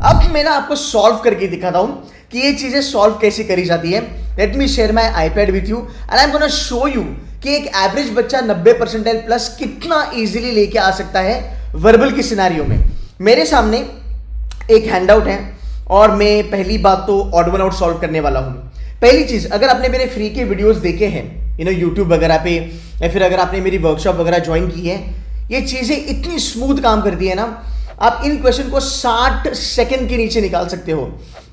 अब मैं ना आपको सॉल्व करके दिखाता हूं कि ये चीजें सॉल्व कैसे करी जाती है। Let me share my iPad with you and I am gonna show you कि एक एवरेज बच्चा 90 परसेंटाइल प्लस कितना इजीली लेके आ सकता है वर्बल की सिनेरियो में। मेरे सामने एक हैंडआउट है और मैं पहली बात तो ऑड वन आउट सॉल्व करने वाला हूं। पहली चीज, अगर आपने मेरे फ्री के वीडियोस देखे हैं यूट्यूब वगैरह पे, या फिर अगर आपने मेरी वर्कशॉप वगैरह ज्वाइन की है, ये चीजें इतनी स्मूथ काम करती है ना, आप इन क्वेश्चन को 60 सेकंड के नीचे निकाल सकते हो।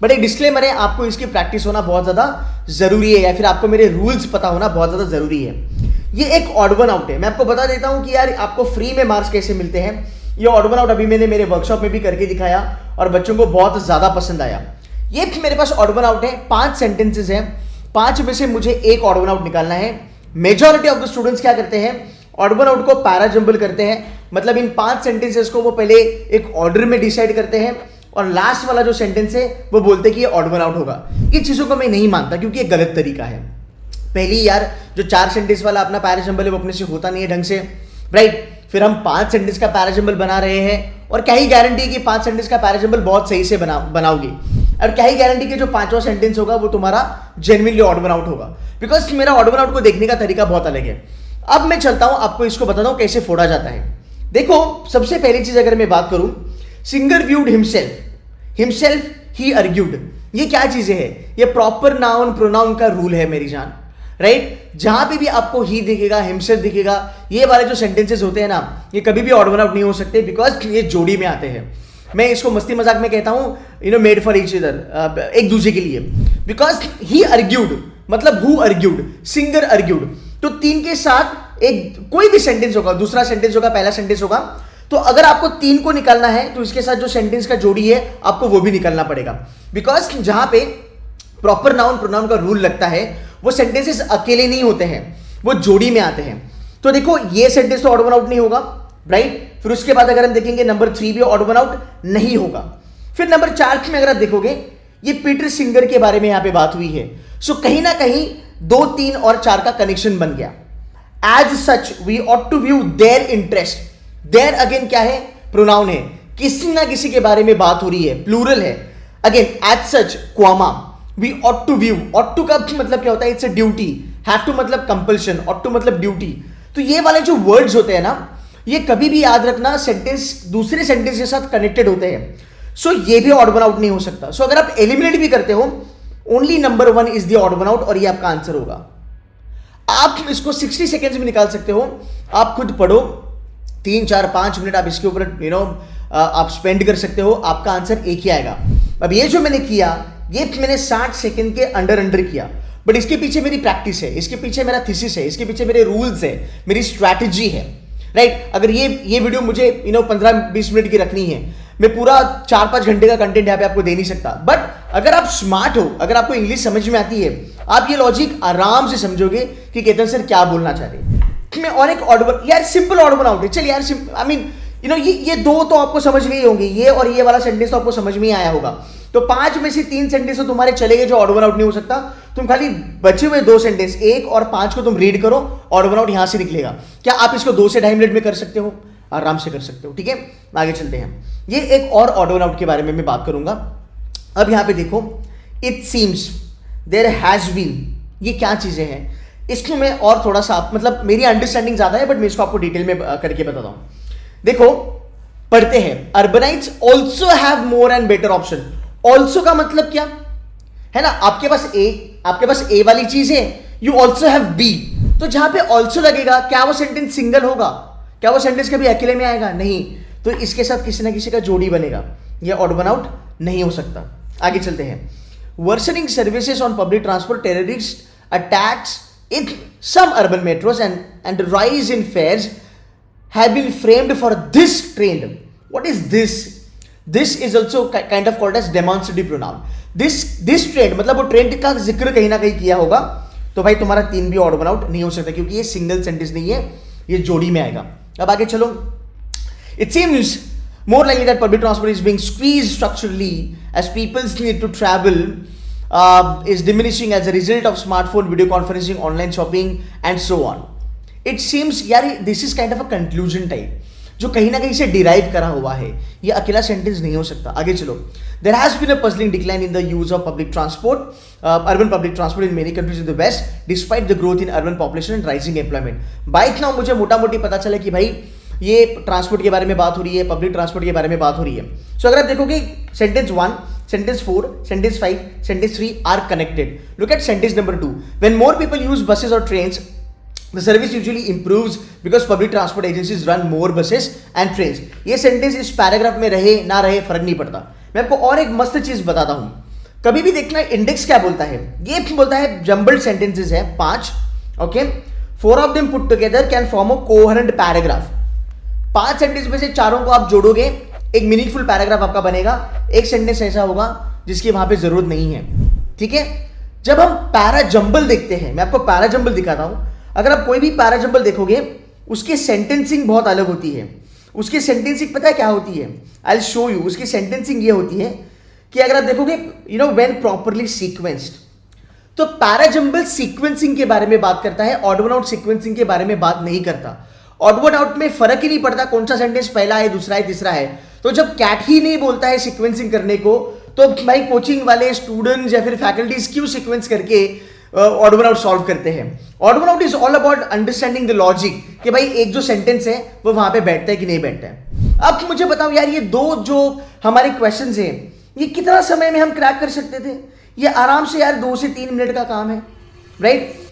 बट एक डिस्क्लेमर है, आपको इसकी प्रैक्टिस होना बहुत ज्यादा जरूरी है, या फिर आपको मेरे रूल्स पता होना बहुत ज्यादा जरूरी है। ये एक ऑड वन आउट है। मैं आपको बता देता हूं कि यार आपको फ्री में मार्क्स कैसे मिलते हैं। ये ऑड वन आउट अभी मैंने मेरे वर्कशॉप में भी करके दिखाया और बच्चों को बहुत ज्यादा पसंद आया। ये मेरे पास ऑड वन आउट है, 5 सेंटेंसेस हैं, 5 में से मुझे एक ऑड वन आउट निकालना है। मेजॉरिटी ऑफ द स्टूडेंट्स क्या करते हैं, ऑड वन आउट को पैराजंबल करते हैं, मतलब इन 5 सेंटेंसेस को वो पहले एक ऑर्डर में डिसाइड करते हैं और लास्ट वाला जो सेंटेंस है वो बोलते हैं कि ये ऑड वन आउट होगा। ये चीजों को मैं नहीं मानता क्योंकि ये गलत तरीका है। पहली यार जो 4 सेंटेंस वाला अपना पैराजंबल है वो अपने से होता नहीं है ढंग से, राइट। फिर हम 5 सेंटेंस का पैराजंबल बना रहे हैं और क्या ही गारंटी है कि 5 सेंटेंस का पैराजंबल बहुत सही से बनाओगे, और क्या ही गारंटी कि जो 5वां सेंटेंस होगा वो तुम्हारा जेन्युइनली ऑड वन आउट होगा। बिकॉज मेरा ऑड वन आउट को देखने का तरीका बहुत अलग है। अब मैं चलता हूं, आपको इसको बताता हूं कैसे फोड़ा जाता है। देखो, सबसे पहली चीज अगर मैं बात करूं, सिंगर व्यूड हिमसेल्फ ही अर्ग्यूड, ये क्या चीजें है? ये प्रॉपर नाउन प्रोनाउन का रूल है मेरी जान, राइट। जहां पे भी आपको ही दिखेगा, हिमसेल्फ दिखेगा, ये वाले जो सेंटेंसेस होते हैं ना, ये कभी भी ऑड वन आउट नहीं हो सकते बिकॉज ये जोड़ी में आते हैं। मैं इसको मस्ती मजाक में कहता हूं मेड फॉर ईच अदर, एक दूसरे के लिए। बिकॉज ही अर्ग्यूड मतलब हु अर्ग्यूड, सिंगर अर्ग्यूड, तो 3 के साथ एक कोई भी सेंटेंस होगा, दूसरा सेंटेंस होगा, पहला सेंटेंस होगा, तो अगर आपको 3 को निकालना है तो इसके साथ जो सेंटेंस का जोड़ी है आपको वो भी निकालना पड़ेगा। बिकॉज जहां पे प्रॉपर नाउन प्रोनाउन का रूल लगता है वो सेंटेंसेस अकेले नहीं होते हैं, वो जोड़ी में आते हैं। तो देखो, ये सेंटेंस तो ऑड वन आउट नहीं होगा, राइट। फिर उसके बाद अगर हम देखेंगे नंबर 3 भी ऑड वन आउट नहीं होगा। फिर नंबर 4 में अगर आप देखोगे, ये पीटर सिंगर के बारे में यहां पे बात हुई है, सो कहीं ना कहीं 2, 3 और 4 का कनेक्शन बन गया। As such we ought to view their interest, their again क्या है, प्रोनाउन है, किसी ना किसी के बारे में बात हो रही है, प्लूरल है। Again as such comma we ought to view, ought to का मतलब क्या होता है, it's a duty, have to मतलब कंपल्शन, ऑट टू मतलब ड्यूटी। तो ये वाले जो वर्ड्स होते हैं ना, ये कभी भी याद रखना सेंटेंस दूसरे सेंटेंस के साथ कनेक्टेड होते हैं। सो ये भी ऑड वन आउट नहीं हो सकता। सो अगर आप एलिमिनेट भी करते हो, only number 1 is the odd one out और ये आपका आंसर होगा। आप इसको 60 सेकेंड्स में निकाल सकते हो, आप खुद पढ़ो, 3, 4, 5 मिनट आप इसके ऊपर आप स्पेंड कर सकते हो, आपका आंसर एक ही आएगा। अब ये जो मैंने किया, ये मैंने 60 सेकेंड के अंडर किया, बट इसके पीछे मेरी प्रैक्टिस है, इसके पीछे मेरा थीसिस है, इसके पीछे मेरे रूल्स है, मेरी स्ट्रैटेजी है, राइट। अगर ये वीडियो मुझे 15-20 मिनट की रखनी है, मैं पूरा 4-5 घंटे का कंटेंट यहाँ पे आपको दे नहीं सकता। बट अगर आप स्मार्ट हो, अगर आपको इंग्लिश समझ में आती है, आप ये लॉजिक आराम से समझोगे कि केतन सर क्या बोलना चाह रहे हैं। मैं और एक ऑड वन, यार सिंपल ऑड वन आउट है, चल यार, आई मीन ये 2 तो आपको समझ गए होंगे, ये और ये वाला सेंटेंस तो आपको समझ में ही आया होगा। तो 5 में से 3 सेंटेंस तो तुम्हारे चले गए जो ऑड वन आउट नहीं हो सकता। तुम खाली बचे हुए 2 सेंटेंस 1 और 5 को तुम रीड करो, ऑड वन आउट यहां से निकलेगा। क्या आप इसको 2 से 2.5 मिनट में कर सकते हो? आराम से कर सकते हो, ठीक है। आगे चलते हैं। ये एक और ऑड वन आउट के बारे में मैं बात करूंगा। अब यहां पे देखो, it seems, there has been, ये क्या चीजें हैं, इसको मैं और थोड़ा सा मतलब मेरी अंडरस्टैंडिंग ज्यादा है बट मैं इसको आपको डिटेल में करके बताता हूं। देखो, पढ़ते हैं, urbanites also have more and better option. Also का मतलब क्या है ना, आपके पास ए वाली चीज है, यू ऑल्सो हैव बी, तो जहां पे ऑल्सो लगेगा, क्या वो सेंटेंस सिंगल होगा? क्या वो सेंटेंस कभी अकेले में आएगा? नहीं। तो इसके साथ किसी ना किसी का जोड़ी बनेगा, ये ऑड वन आउट नहीं हो सकता। आगे चलते हैं। Worsening services on public transport, terrorist attacks in some urban metros and rise in fares have been framed for this trend. What is this? This is also kind of called as demonstrative pronoun. This trend मतलब वो trend का जिक्र कहीं ना कहीं किया होगा, तो भाई तुम्हारा 3 भी ऑड वन आउट नहीं हो सकता क्योंकि ये सिंगल सेंटेंस नहीं है, ये जोड़ी में आएगा। अब आगे चलो। It seems more likely that public transport is being squeezed structurally as people's need to travel is diminishing as a result of smartphone, video conferencing, online shopping and so on. It seems, यार this is kind of a conclusion type. जो कहीं ना कहीं से derive करा हुआ है, ये अकेला सेंटेंस नहीं हो सकता। आगे चलो, there has been a puzzling decline in the use of public transport, urban public transport in many countries in the west despite the growth in urban population and rising employment. Bike now मुझे मोटा मोटी पता चला कि भाई ये transport के बारे में बात हो रही है, पब्लिक ट्रांसपोर्ट के बारे में बात हो रही है। सो अगर आप देखोगे sentence 1, sentence 4, sentence 5, sentence 3 are connected. Look at sentence number 2, when more people use buses और trains the service usually improves because public transport agencies run more buses and trains। ये सेंटेंस इस पैराग्राफ में रहे ना रहे फर्क नहीं पड़ता। मैं आपको और एक मस्त चीज बताता हूं, कभी भी देखना इंडेक्स क्या बोलता है, ये बोलता है जंबल्ड सेंटेंसेस है 5, okay, 4 of them put together can form a coherent paragraph. 5 sentence में से चारों को आप जोड़ोगे, एक मीनिंगफुल पैराग्राफ आपका बनेगा। एक सेंटेंस ऐसा होगा जिसकी वहां पे जरूरत नहीं है, ठीक है। जब हम पैरा जंबल देखते हैं, मैं आपको पैरा जंबल दिखाता हूं, अगर आप कोई भी पैराजंबल देखोगे उसकी सेंटेंसिंग बहुत अलग होती है। उसकी सेंटेंसिंग पता है क्या होती है, आई विल शो यू। उसकी सेंटेंसिंग ये होती है कि अगर आप देखोगे व्हेन प्रॉपरली सीक्वेंस्ड, तो पैराजंबल सीक्वेंसिंग के बारे में बात करता है, ऑड वन आउट सीक्वेंसिंग के बारे में बात नहीं करता। ऑड वन आउट में फर्क ही नहीं पड़ता कौन सा सेंटेंस पहला है, दूसरा है, तीसरा है। तो जब कैट ही नहीं बोलता है सीक्वेंसिंग करने को, तो भाई कोचिंग वाले स्टूडेंट्स या फिर फैकल्टीज क्यों सीक्वेंस करके ऑड वन आउट सॉल्व करते हैं। Odd one out is all about understanding the logic कि भाई एक जो सेंटेंस है वो वहां पे बैठता है कि नहीं बैठता है। अब मुझे बताओ यार, ये दो जो हमारे क्वेश्चंस हैं ये कितना समय में हम क्रैक कर सकते थे? ये आराम से यार 2 से 3 मिनट का काम है, राइट।